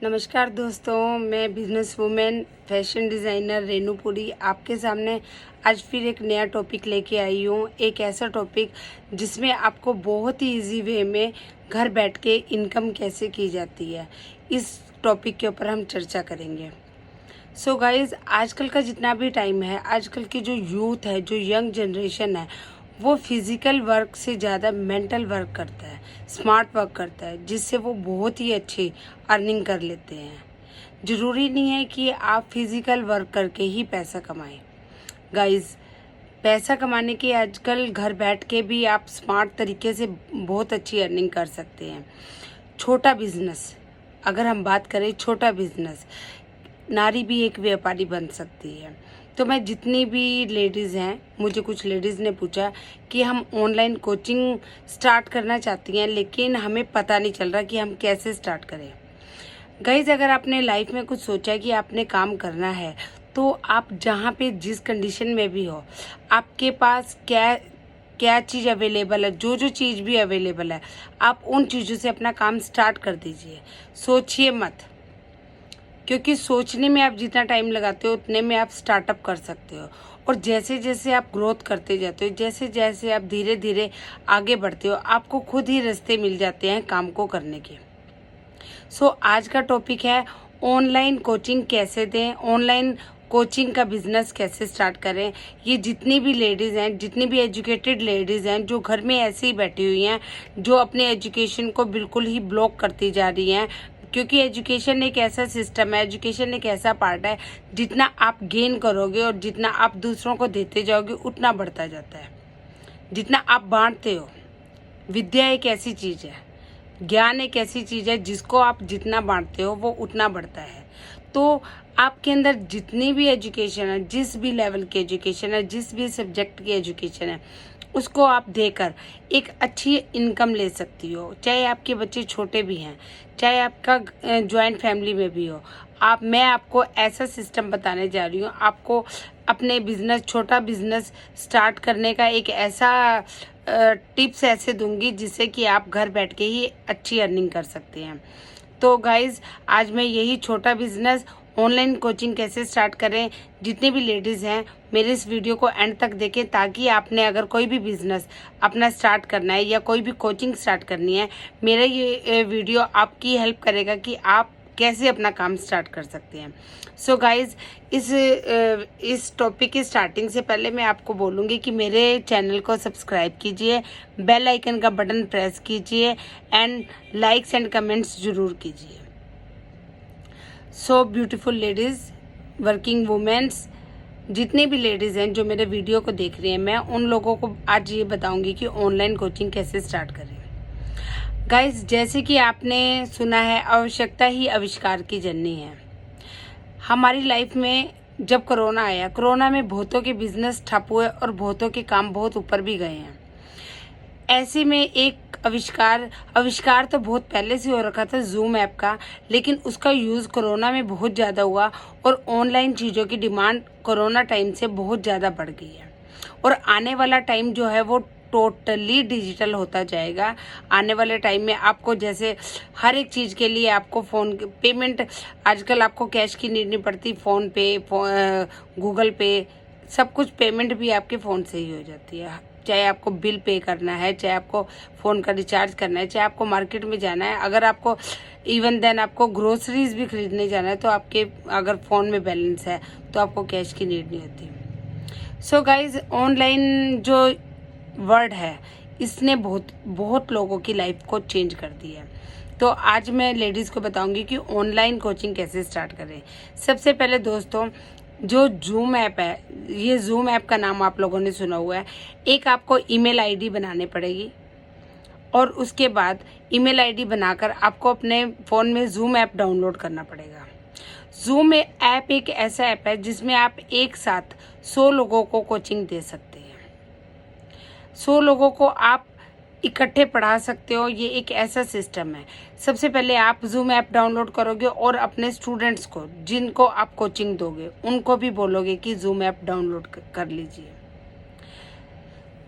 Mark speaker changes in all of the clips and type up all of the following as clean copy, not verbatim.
Speaker 1: नमस्कार दोस्तों, मैं बिजनेस वूमेन फैशन डिज़ाइनर रेनूपुरी आपके सामने आज फिर एक नया टॉपिक लेके आई हूँ। एक ऐसा टॉपिक जिसमें आपको बहुत ही इजी वे में घर बैठ के इनकम कैसे की जाती है, इस टॉपिक के ऊपर हम चर्चा करेंगे। सो गाइज़, आजकल का जितना भी टाइम है, आजकल की जो यूथ है, जो यंग जनरेशन है, वो फिज़िकल वर्क से ज़्यादा मेंटल वर्क करता है, स्मार्ट वर्क करता है, जिससे वो बहुत ही अच्छी अर्निंग कर लेते हैं। ज़रूरी नहीं है कि आप फिज़िकल वर्क करके ही पैसा कमाएं। गाइज़, पैसा कमाने के आजकल घर बैठ के भी आप स्मार्ट तरीके से बहुत अच्छी अर्निंग कर सकते हैं। छोटा बिजनेस, अगर हम बात करें छोटा बिजनेस, नारी भी एक व्यापारी बन सकती है। तो मैं जितनी भी लेडीज़ हैं, मुझे कुछ लेडीज़ ने पूछा कि हम ऑनलाइन कोचिंग स्टार्ट करना चाहती हैं, लेकिन हमें पता नहीं चल रहा कि हम कैसे स्टार्ट करें। गाइज़, अगर आपने लाइफ में कुछ सोचा कि आपने काम करना है, तो आप जहाँ पे जिस कंडीशन में भी हो, आपके पास क्या क्या चीज़ अवेलेबल है, जो जो चीज़ भी अवेलेबल है, आप उन चीज़ों से अपना काम स्टार्ट कर दीजिए। सोचिए मत, क्योंकि सोचने में आप जितना टाइम लगाते हो उतने में आप स्टार्टअप कर सकते हो। और जैसे जैसे आप ग्रोथ करते जाते हो, जैसे जैसे आप धीरे धीरे आगे बढ़ते हो, आपको खुद ही रास्ते मिल जाते हैं काम को करने के। सो आज का टॉपिक है ऑनलाइन कोचिंग कैसे दें, ऑनलाइन कोचिंग का बिजनेस कैसे स्टार्ट करें। ये जितनी भी लेडीज़ हैं, जितनी भी एजुकेटेड लेडीज़ हैं, जो घर में ऐसे ही बैठी हुई हैं, जो अपने एजुकेशन को बिल्कुल ही ब्लॉक करती जा रही हैं, क्योंकि एजुकेशन एक ऐसा सिस्टम है, एजुकेशन एक ऐसा पार्ट है, जितना आप गेन करोगे और जितना आप दूसरों को देते जाओगे उतना बढ़ता जाता है, जितना आप बांटते हो। विद्या एक ऐसी चीज़ है, ज्ञान एक ऐसी चीज़ है, जिसको आप जितना बांटते हो वो उतना बढ़ता है। तो आपके अंदर जितनी भी एजुकेशन है, जिस भी लेवल की एजुकेशन है, जिस भी सब्जेक्ट की एजुकेशन है, उसको आप देकर एक अच्छी इनकम ले सकती हो। चाहे आपके बच्चे छोटे भी हैं, चाहे आपका जॉइंट फैमिली में भी हो। मैं आपको ऐसा सिस्टम बताने जा रही हूँ, आपको अपने बिजनेस, छोटा बिजनेस स्टार्ट करने का एक ऐसा टिप्स ऐसे दूंगी जिससे कि आप घर बैठ के ही अच्छी अर्निंग कर सकते हैं। तो गाइज़, आज मैं यही छोटा बिजनेस ऑनलाइन कोचिंग कैसे स्टार्ट करें, जितने भी लेडीज़ हैं मेरे इस वीडियो को एंड तक देखें, ताकि आपने अगर कोई भी बिजनेस अपना स्टार्ट करना है या कोई भी कोचिंग स्टार्ट करनी है, मेरा ये वीडियो आपकी हेल्प करेगा कि आप कैसे अपना काम स्टार्ट कर सकते हैं। सो गाइज़, इस टॉपिक की स्टार्टिंग से पहले मैं आपको बोलूँगी कि मेरे चैनल को सब्सक्राइब कीजिए, बेल आइकन का बटन प्रेस कीजिए एंड लाइक्स एंड कमेंट्स ज़रूर कीजिए। So beautiful ladies, working womens, जितनी भी लेडीज़ हैं जो मेरे वीडियो को देख रही हैं, मैं उन लोगों को आज ये बताऊंगी कि ऑनलाइन कोचिंग कैसे स्टार्ट करें। गाइस, जैसे कि आपने सुना है, आवश्यकता ही आविष्कार की जननी है। हमारी लाइफ में जब कोरोना आया, कोरोना में बहुतों के बिजनेस ठप हुए और बहुतों के काम बहुत ऊपर भी गए हैं। ऐसे में एक आविष्कार तो बहुत पहले से हो रखा था, जूम ऐप का, लेकिन उसका यूज़ कोरोना में बहुत ज़्यादा हुआ और ऑनलाइन चीज़ों की डिमांड कोरोना टाइम से बहुत ज़्यादा बढ़ गई है। और आने वाला टाइम जो है वो टोटली डिजिटल होता जाएगा। आने वाले टाइम में आपको जैसे हर एक चीज़ के लिए आपको फ़ोन पेमेंट, आजकल आपको कैश की नीड नहीं पड़ती, फ़ोन पे, गूगल पे, सब कुछ पेमेंट भी आपके फ़ोन से ही हो जाती है। चाहे आपको बिल पे करना है, चाहे आपको फ़ोन का रिचार्ज करना है, चाहे आपको मार्केट में जाना है, अगर आपको इवन देन आपको ग्रोसरीज भी खरीदने जाना है, तो आपके अगर फ़ोन में बैलेंस है तो आपको कैश की नीड नहीं होती। सो गाइज, ऑनलाइन जो वर्ड है, इसने बहुत बहुत लोगों की लाइफ को चेंज कर दिया है। तो आज मैं लेडीज़ को बताऊंगी कि ऑनलाइन कोचिंग कैसे स्टार्ट करें। सबसे पहले दोस्तों, जो जूम ऐप है, ये जूम ऐप का नाम आप लोगों ने सुना हुआ है। एक आपको ईमेल आईडी बनानी पड़ेगी और उसके बाद ईमेल आईडी बनाकर आपको अपने फ़ोन में जूम ऐप डाउनलोड करना पड़ेगा। जूम ऐप एक ऐसा ऐप है जिसमें आप एक साथ 100 लोगों को कोचिंग दे सकते हैं। 100 लोगों को आप इकट्ठे पढ़ा सकते हो। ये एक ऐसा सिस्टम है। सबसे पहले आप जूम ऐप डाउनलोड करोगे और अपने स्टूडेंट्स को, जिनको आप कोचिंग दोगे, उनको भी बोलोगे कि जूम ऐप डाउनलोड कर लीजिए।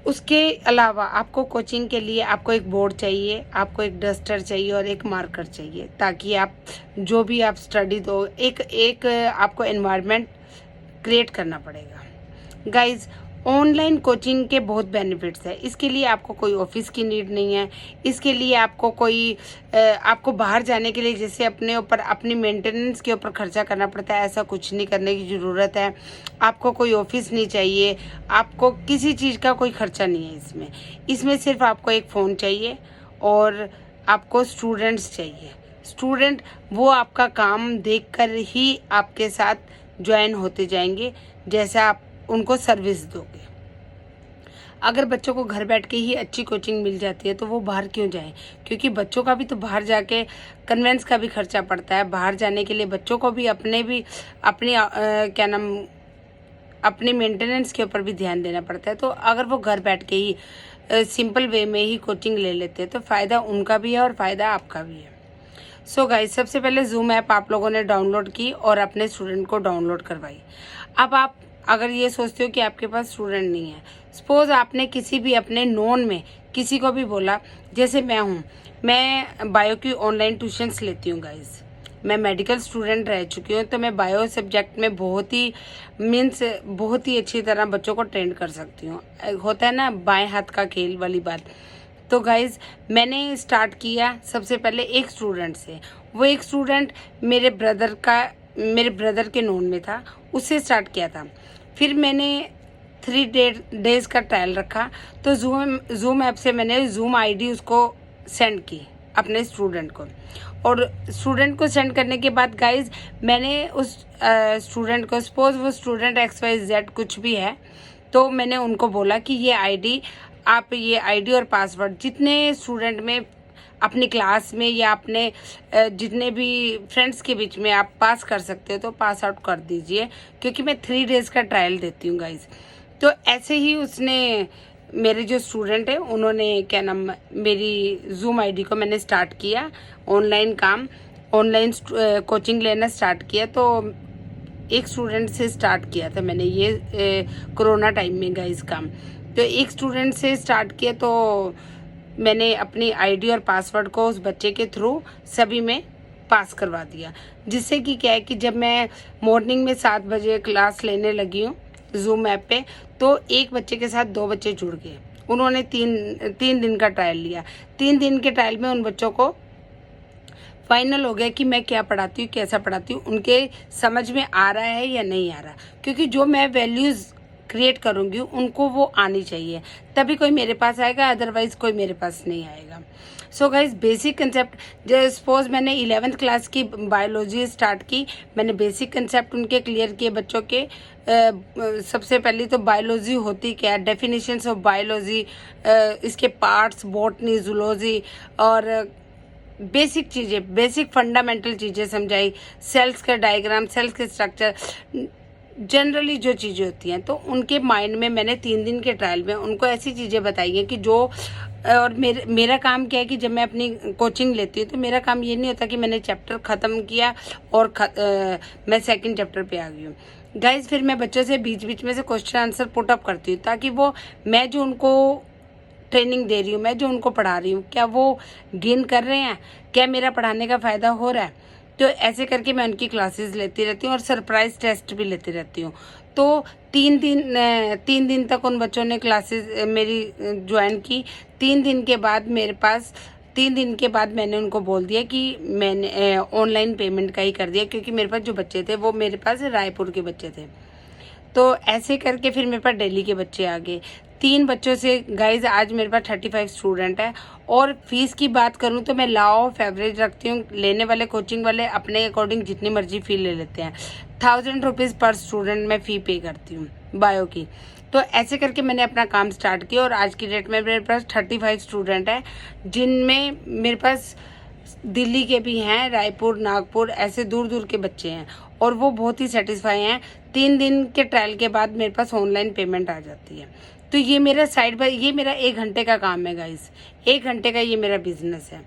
Speaker 1: उसके अलावा आपको कोचिंग के लिए आपको एक बोर्ड चाहिए, आपको एक डस्टर चाहिए और एक मार्कर चाहिए, ताकि आप जो भी आप स्टडी दो, एक आपको एनवायरनमेंट क्रिएट करना पड़ेगा। गाइज, ऑनलाइन कोचिंग के बहुत बेनिफिट्स है। इसके लिए आपको कोई ऑफिस की नीड नहीं है। इसके लिए आपको आपको बाहर जाने के लिए जैसे अपने ऊपर अपनी मेंटेनेंस के ऊपर खर्चा करना पड़ता है, ऐसा कुछ नहीं करने की ज़रूरत है। आपको कोई ऑफिस नहीं चाहिए, आपको किसी चीज़ का कोई खर्चा नहीं है इसमें सिर्फ आपको एक फ़ोन चाहिए और आपको स्टूडेंट्स चाहिए। स्टूडेंट वो आपका काम देखकर ही आपके साथ ज्वाइन होते जाएंगे, जैसा आप उनको सर्विस दोगे। अगर बच्चों को घर बैठ के ही अच्छी कोचिंग मिल जाती है तो वो बाहर क्यों जाएं? क्योंकि बच्चों का भी तो बाहर जाके कन्वेंस का भी खर्चा पड़ता है। बाहर जाने के लिए बच्चों को भी अपनी मेंटेनेंस के ऊपर भी ध्यान देना पड़ता है। तो अगर वो घर बैठ के ही सिंपल वे में ही कोचिंग ले लेते हैं तो फ़ायदा उनका भी है और फ़ायदा आपका भी है। सो गाइस, सबसे पहले जूम ऐप आप लोगों ने डाउनलोड की और अपने स्टूडेंट को डाउनलोड करवाई। अब आप अगर ये सोचते हो कि आपके पास स्टूडेंट नहीं है, सपोज आपने किसी भी अपने नोन में किसी को भी बोला, जैसे मैं बायो की ऑनलाइन ट्यूशन्स लेती हूँ गाइस। मैं मेडिकल स्टूडेंट रह चुकी हूँ, तो मैं बायो सब्जेक्ट में बहुत ही अच्छी तरह बच्चों को ट्रेन कर सकती हूँ। होता है ना बाएं हाथ का खेल वाली बात। तो गाइज़, मैंने स्टार्ट किया सबसे पहले एक स्टूडेंट से। वो एक स्टूडेंट मेरे ब्रदर के नोन में था, उससे स्टार्ट किया था। फिर मैंने 3 डेज़ का ट्रायल रखा, तो जूम ऐप से मैंने जूम आईडी उसको सेंड की अपने स्टूडेंट को। और स्टूडेंट को सेंड करने के बाद गाइज़, मैंने उस स्टूडेंट को, सपोज वो स्टूडेंट XYZ कुछ भी है, तो मैंने उनको बोला कि ये आईडी और पासवर्ड जितने स्टूडेंट में अपनी क्लास में या अपने जितने भी फ्रेंड्स के बीच में आप पास कर सकते हो तो पास आउट कर दीजिए, क्योंकि मैं 3 डेज़ का ट्रायल देती हूँ गाइज। तो ऐसे ही उसने, मेरे जो स्टूडेंट है उन्होंने मेरी जूम आईडी को मैंने स्टार्ट किया, ऑनलाइन कोचिंग लेना स्टार्ट किया। तो एक स्टूडेंट से स्टार्ट किया था मैंने ये कोरोना टाइम में गाइज काम। तो एक स्टूडेंट से स्टार्ट किया, तो मैंने अपनी आईडी और पासवर्ड को उस बच्चे के थ्रू सभी में पास करवा दिया, जिससे कि क्या है कि जब मैं मॉर्निंग में 7 बजे क्लास लेने लगी हूँ जूम ऐप पे, तो एक बच्चे के साथ 2 बच्चे जुड़ गए। उन्होंने तीन दिन का ट्रायल लिया। 3 दिन के ट्रायल में उन बच्चों को फाइनल हो गया कि मैं क्या पढ़ाती हूँ, कैसा पढ़ाती हूँ, उनके समझ में आ रहा है या नहीं आ रहा। क्योंकि जो मैं वैल्यूज़ क्रिएट करूँगी उनको वो आनी चाहिए, तभी कोई मेरे पास आएगा, अदरवाइज कोई मेरे पास नहीं आएगा। सो गाइज, बेसिक कंसेप्ट, जो सपोज मैंने 11th क्लास की बायोलॉजी स्टार्ट की, मैंने बेसिक कंसेप्ट उनके क्लियर किए बच्चों के। सबसे पहले तो बायोलॉजी होती क्या है, डेफिनेशंस ऑफ बायोलॉजी, इसके पार्ट्स, बॉटनी, जूलॉजी और बेसिक चीज़ें, बेसिक फंडामेंटल चीज़ें समझाई, सेल्स का डायग्राम, सेल्स के स्ट्रक्चर, जनरली जो चीज़ें होती हैं। तो उनके माइंड में मैंने 3 दिन के ट्रायल में उनको ऐसी चीज़ें बताई हैं कि जो, और मेरा काम क्या है कि जब मैं अपनी कोचिंग लेती हूँ तो मेरा काम ये नहीं होता कि मैंने चैप्टर ख़त्म किया और मैं सेकंड चैप्टर पे आ गई हूँ गाइज। फिर मैं बच्चों से बीच बीच में से क्वेश्चन आंसर पुट अप करती हूँ, ताकि वो, मैं जो उनको ट्रेनिंग दे रही हूँ, मैं जो उनको पढ़ा रही हूँ, क्या वो गेन कर रहे हैं, क्या मेरा पढ़ाने का फ़ायदा हो रहा है। तो ऐसे करके मैं उनकी क्लासेस लेती रहती हूँ और सरप्राइज टेस्ट भी लेती रहती हूँ। तो 3 दिन तक उन बच्चों ने क्लासेस मेरी ज्वाइन की। 3 दिन के बाद मैंने उनको बोल दिया कि मैंने ऑनलाइन पेमेंट का ही कर दिया, क्योंकि मेरे पास जो बच्चे थे वो मेरे पास रायपुर के बच्चे थे। तो ऐसे करके फिर मेरे पास दिल्ली के बच्चे आ गए। 3 बच्चों से गाइज आज मेरे पास 35 स्टूडेंट है। और फीस की बात करूं तो मैं लॉ ऑफ एवरेज रखती हूँ। लेने वाले, कोचिंग वाले अपने अकॉर्डिंग जितनी मर्जी फ़ी ले लेते हैं। 1000 रुपीज़ पर स्टूडेंट मैं फ़ी पे करती हूँ बायो की। तो ऐसे करके मैंने अपना काम स्टार्ट किया और आज की डेट में मेरे पास 35 स्टूडेंट है, जिनमें मेरे पास दिल्ली के भी हैं, रायपुर, नागपुर, ऐसे दूर दूर के बच्चे हैं और वो बहुत ही सेटिस्फाई हैं। 3 दिन के ट्रायल के बाद मेरे पास ऑनलाइन पेमेंट आ जाती है। तो ये मेरा साइड बाय, ये मेरा 1 घंटे का काम है गाइस, 1 घंटे का ये मेरा बिजनेस है।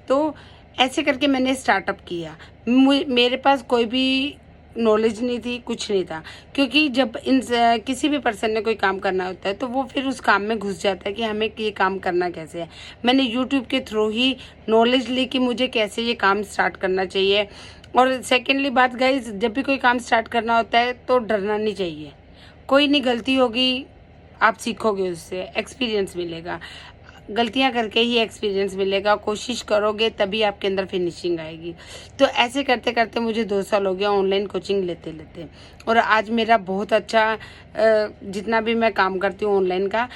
Speaker 1: तो ऐसे करके मैंने स्टार्टअप किया। मेरे पास कोई भी नॉलेज नहीं थी, कुछ नहीं था। क्योंकि जब किसी भी पर्सन ने कोई काम करना होता है तो वो फिर उस काम में घुस जाता है कि हमें ये काम करना कैसे है। मैंने यूट्यूब के थ्रू ही नॉलेज ली कि मुझे कैसे ये काम स्टार्ट करना चाहिए। और सेकेंडली बात गाइस, जब भी कोई काम स्टार्ट करना होता है तो डरना नहीं चाहिए। कोई नहीं, गलती होगी, आप सीखोगे, उससे एक्सपीरियंस मिलेगा। गलतियां करके ही एक्सपीरियंस मिलेगा। कोशिश करोगे तभी आपके अंदर फिनिशिंग आएगी। तो ऐसे करते करते मुझे 2 साल हो गया ऑनलाइन कोचिंग लेते लेते, और आज मेरा बहुत अच्छा जितना भी मैं काम करती हूँ ऑनलाइन का,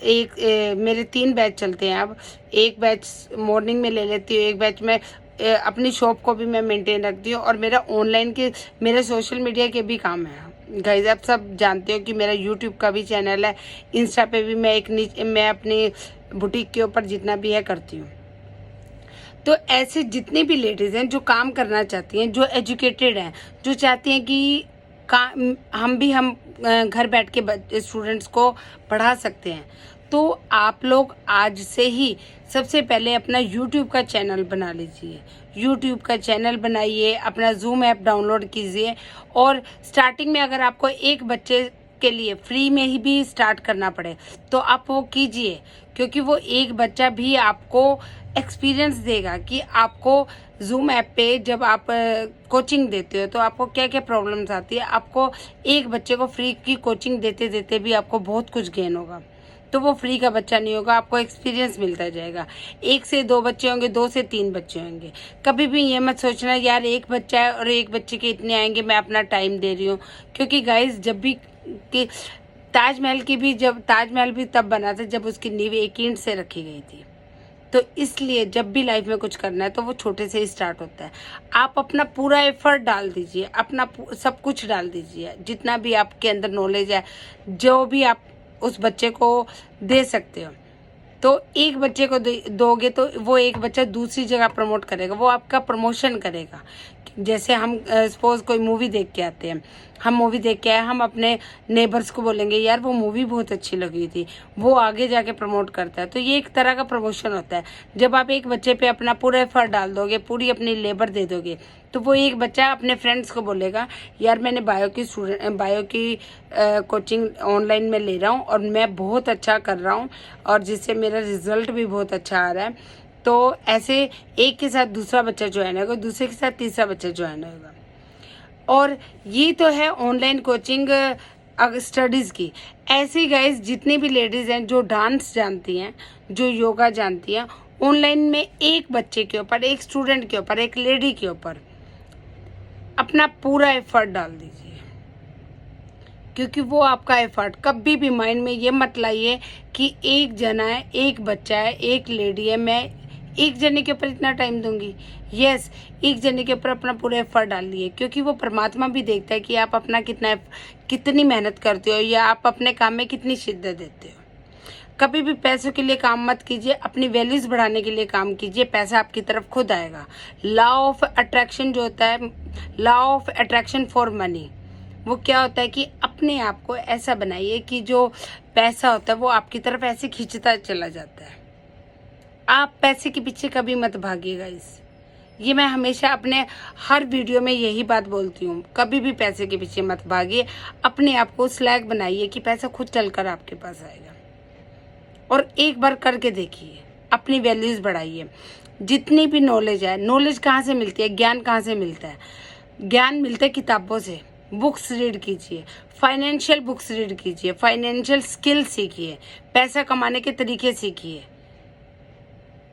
Speaker 1: मेरे 3 बैच चलते हैं अब। एक बैच मॉर्निंग में ले लेती हूँ, एक बैच में अपनी शॉप को भी मैं मेंटेन रखती हूँ, और मेरा ऑनलाइन के, मेरे सोशल मीडिया के भी काम है। गाइस आप सब जानते हो कि मेरा यूट्यूब का भी चैनल है, इंस्टा पे भी मैं अपनी बुटीक के ऊपर जितना भी है करती हूँ। तो ऐसे जितनी भी लेडीज़ हैं जो काम करना चाहती हैं, जो एजुकेटेड हैं, जो चाहती हैं कि हम घर बैठ के स्टूडेंट्स को पढ़ा सकते हैं, तो आप लोग आज से ही सबसे पहले अपना यूट्यूब का चैनल बना लीजिए। यूट्यूब का चैनल बनाइए, अपना जूम ऐप डाउनलोड कीजिए, और स्टार्टिंग में अगर आपको एक बच्चे के लिए फ्री में ही भी स्टार्ट करना पड़े तो आप वो कीजिए, क्योंकि वो एक बच्चा भी आपको एक्सपीरियंस देगा कि आपको जूम ऐप पे जब आप कोचिंग देते हो तो आपको क्या क्या प्रॉब्लम्स आती है। आपको एक बच्चे को फ्री की कोचिंग देते देते भी आपको बहुत कुछ गेन होगा। तो वो फ्री का बच्चा नहीं होगा, आपको एक्सपीरियंस मिलता जाएगा। 1 से 2 बच्चे होंगे, 2 से 3 बच्चे होंगे। कभी भी ये मत सोचना यार एक बच्चा है और एक बच्चे के इतने आएंगे, मैं अपना टाइम दे रही हूँ। क्योंकि गाइस जब भी कि ताजमहल भी तब बना था जब उसकी नींव एक ईंट से रखी गई थी। तो इसलिए जब भी लाइफ में कुछ करना है तो वो छोटे से ही स्टार्ट होता है। आप अपना पूरा एफर्ट डाल दीजिए, अपना सब कुछ डाल दीजिए, जितना भी आपके अंदर नॉलेज है, जो भी आप उस बच्चे को दे सकते हो। तो एक बच्चे को दोगे तो वो एक बच्चा दूसरी जगह प्रमोट करेगा, वो आपका प्रमोशन करेगा। जैसे हम सपोज कोई मूवी देख के आते हैं, हम मूवी देख के आए, हम अपने नेबर्स को बोलेंगे यार वो मूवी बहुत अच्छी लगी थी, वो आगे जाके प्रमोट करता है। तो ये एक तरह का प्रमोशन होता है। जब आप एक बच्चे पे अपना पूरा एफर्ट डाल दोगे, पूरी अपनी लेबर दे दोगे, तो वो एक बच्चा अपने फ्रेंड्स को बोलेगा यार मैंने बायो की कोचिंग ऑनलाइन में ले रहा हूँ और मैं बहुत अच्छा कर रहा हूँ, और जिससे मेरा रिजल्ट भी बहुत अच्छा आ रहा है। तो ऐसे एक के साथ दूसरा बच्चा ज्वाइन होगा, दूसरे के साथ तीसरा बच्चा ज्वाइन होगा। और ये तो है ऑनलाइन कोचिंग स्टडीज़ की। ऐसे ही गाइस जितनी भी लेडीज़ हैं जो डांस जानती हैं, जो योगा जानती हैं, ऑनलाइन में एक बच्चे के ऊपर, एक स्टूडेंट के ऊपर, एक लेडी के ऊपर अपना पूरा एफर्ट डाल दीजिए। क्योंकि वो आपका एफर्ट, कभी भी माइंड में ये मत लाइए कि एक जना है, एक बच्चा है, एक लेडी है, मैं एक जने के ऊपर इतना टाइम दूंगी। यस, एक जने के ऊपर अपना पूरा एफर्ट डालिए, क्योंकि वो परमात्मा भी देखता है कि आप अपना कितनी मेहनत करते हो या आप अपने काम में कितनी शिद्दत देते हो। कभी भी पैसों के लिए काम मत कीजिए, अपनी वैल्यूज बढ़ाने के लिए काम कीजिए, पैसा आपकी तरफ खुद आएगा। लॉ ऑफ अट्रैक्शन जो होता है, law of attraction for money, वो क्या होता है कि अपने आप को ऐसा बनाइए कि जो पैसा होता है वो आपकी तरफ ऐसे खींचता चला जाता है। आप पैसे के पीछे कभी मत भागिएगा। ये मैं हमेशा अपने हर वीडियो में यही बात बोलती हूँ, कभी भी पैसे के पीछे मत भागिए। अपने आप को उस लायक बनाइए कि पैसा खुद चलकर आपके पास आएगा। और एक बार करके देखिए, अपनी वैल्यूज बढ़ाइए। जितनी भी नॉलेज है, नॉलेज कहाँ से मिलती है, ज्ञान कहाँ से मिलता है? ज्ञान मिलता है किताबों से। बुक्स रीड कीजिए, फाइनेंशियल बुक्स रीड कीजिए, फाइनेंशियल स्किल सीखिए, पैसा कमाने के तरीके सीखिए,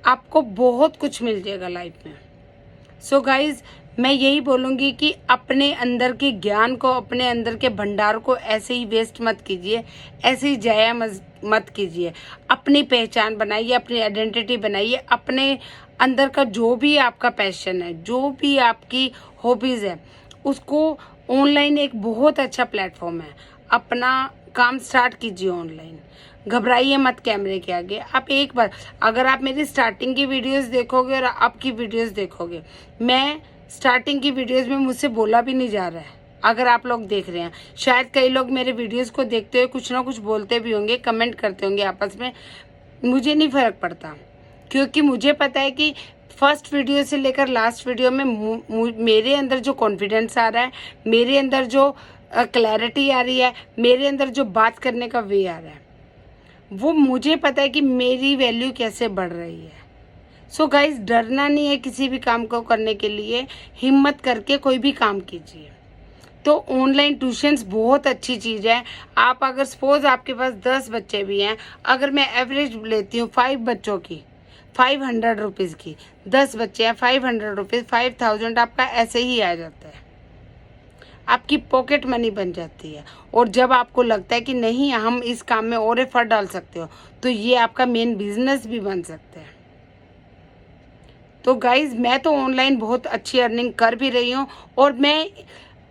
Speaker 1: आपको बहुत कुछ मिल जाएगा लाइफ में। सो गाइज, मैं यही बोलूँगी कि अपने अंदर के ज्ञान को, अपने अंदर के भंडार को ऐसे ही वेस्ट मत कीजिए, ऐसे ही जाया मत कीजिए। अपनी पहचान बनाइए, अपनी आइडेंटिटी बनाइए। अपने अंदर का जो भी आपका पैशन है, जो भी आपकी हॉबीज़ है, उसको ऑनलाइन एक बहुत अच्छा प्लेटफॉर्म है। अपना काम स्टार्ट कीजिए ऑनलाइन, घबराइए मत कैमरे के आगे। आप एक बार, अगर आप मेरी स्टार्टिंग की वीडियोस देखोगे और अब की वीडियोस देखोगे, मैं स्टार्टिंग की वीडियोस में मुझसे बोला भी नहीं जा रहा है। अगर आप लोग देख रहे हैं, शायद कई लोग मेरे वीडियोस को देखते हुए कुछ ना कुछ बोलते भी होंगे, कमेंट करते होंगे आपस में, मुझे नहीं फ़र्क पड़ता, क्योंकि मुझे पता है कि फर्स्ट वीडियो से लेकर लास्ट वीडियो में मेरे अंदर जो कॉन्फिडेंस आ रहा है, मेरे अंदर जो क्लैरिटी आ रही है, मेरे अंदर जो बात करने का वे आ रहा है, वो मुझे पता है कि मेरी वैल्यू कैसे बढ़ रही है। सो गाइज, डरना नहीं है किसी भी काम को करने के लिए, हिम्मत करके कोई भी काम कीजिए। तो ऑनलाइन ट्यूशन्स बहुत अच्छी चीज़ है। आप अगर सपोज आपके पास 10 बच्चे भी हैं, अगर मैं एवरेज लेती हूँ 5 बच्चों की 500 रुपीज़ की, 10 बच्चे हैं 500 रुपीज़, 5000 आपका ऐसे ही आ जाता है, आपकी पॉकेट मनी बन जाती है। और जब आपको लगता है कि नहीं हम इस काम में और एफर्ट डाल सकते हो, तो ये आपका मेन बिजनेस भी बन सकता है। तो गाइज, मैं तो ऑनलाइन बहुत अच्छी अर्निंग कर भी रही हूँ, और मैं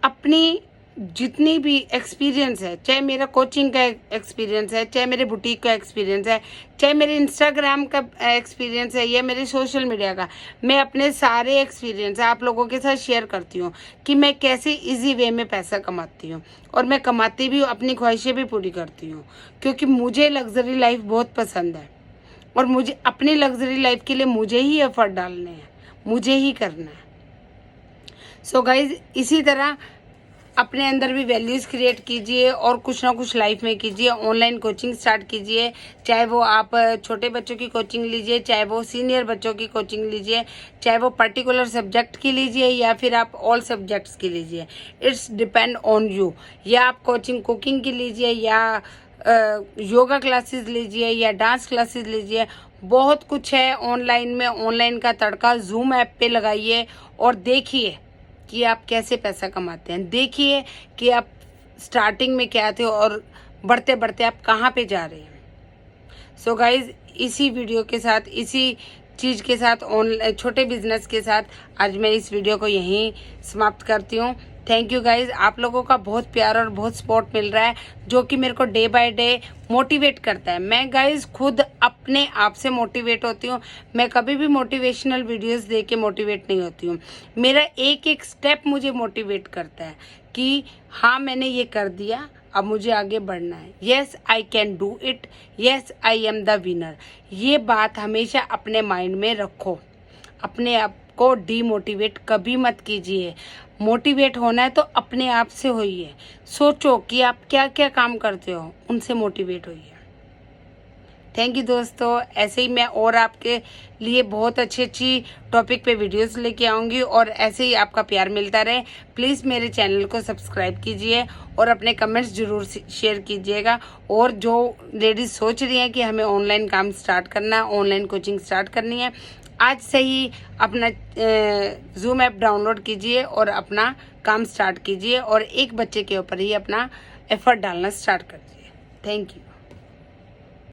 Speaker 1: अपनी जितनी भी एक्सपीरियंस है, चाहे मेरा कोचिंग का एक्सपीरियंस है, चाहे मेरे बुटीक का एक्सपीरियंस है, चाहे मेरे इंस्टाग्राम का एक्सपीरियंस है, या मेरे सोशल मीडिया का, मैं अपने सारे एक्सपीरियंस आप लोगों के साथ शेयर करती हूँ कि मैं कैसे इजी वे में पैसा कमाती हूँ। और मैं कमाती भी हूँ, अपनी ख्वाहिशें भी पूरी करती हूँ, क्योंकि मुझे लग्जरी लाइफ बहुत पसंद है। और मुझे अपनी लग्जरी लाइफ के लिए मुझे ही एफर्ट डालने हैं, मुझे ही करना है। सो गाइज, इसी तरह अपने अंदर भी वैल्यूज़ क्रिएट कीजिए और कुछ ना कुछ लाइफ में कीजिए। ऑनलाइन कोचिंग स्टार्ट कीजिए, चाहे वो आप छोटे बच्चों की कोचिंग लीजिए, चाहे वो सीनियर बच्चों की कोचिंग लीजिए, चाहे वो पर्टिकुलर सब्जेक्ट की लीजिए, या फिर आप ऑल सब्जेक्ट्स की लीजिए। It's depend on you. या आप कोचिंग कुकिंग की लीजिए, या योगा क्लासेस लीजिए, या डांस क्लासेस लीजिए। बहुत कुछ है ऑनलाइन में। ऑनलाइन का तड़का जूम ऐप पे लगाइए और देखिए कि आप कैसे पैसा कमाते हैं। देखिए कि आप स्टार्टिंग में क्या थे और बढ़ते बढ़ते आप कहाँ पे जा रहे हैं। सो गाइज, इसी वीडियो के साथ, इसी चीज़ के साथ, ऑनलाइन छोटे बिजनेस के साथ आज मैं इस वीडियो को यहीं समाप्त करती हूँ। थैंक यू गाइज, आप लोगों का बहुत प्यार और बहुत सपोर्ट मिल रहा है, जो कि मेरे को डे बाय डे मोटिवेट करता है। मैं गाइज खुद अपने आप से मोटिवेट होती हूँ। मैं कभी भी मोटिवेशनल वीडियोस देख के मोटिवेट नहीं होती हूँ। मेरा एक एक स्टेप मुझे मोटिवेट करता है कि हाँ, मैंने ये कर दिया, अब मुझे आगे बढ़ना है। Yes, I can do it, yes, I am the winner. ये बात हमेशा अपने माइंड में रखो। अपने आप को डीमोटिवेट कभी मत कीजिए। मोटिवेट होना है तो अपने आप से होइए। सोचो कि आप क्या क्या काम करते हो, उनसे मोटिवेट होइए। थैंक यू दोस्तों। ऐसे ही मैं और आपके लिए बहुत अच्छी टॉपिक पे वीडियोस लेके आऊँगी, और ऐसे ही आपका प्यार मिलता रहे। प्लीज़ मेरे चैनल को सब्सक्राइब कीजिए और अपने कमेंट्स ज़रूर शेयर कीजिएगा। और जो लेडीज़ सोच रही हैं कि हमें ऑनलाइन काम स्टार्ट करना है, ऑनलाइन कोचिंग स्टार्ट करनी है, आज से ही अपना जूम ऐप डाउनलोड कीजिए और अपना काम स्टार्ट कीजिए, और एक बच्चे के ऊपर ही अपना एफर्ट डालना स्टार्ट कर दीजिए। Thank you.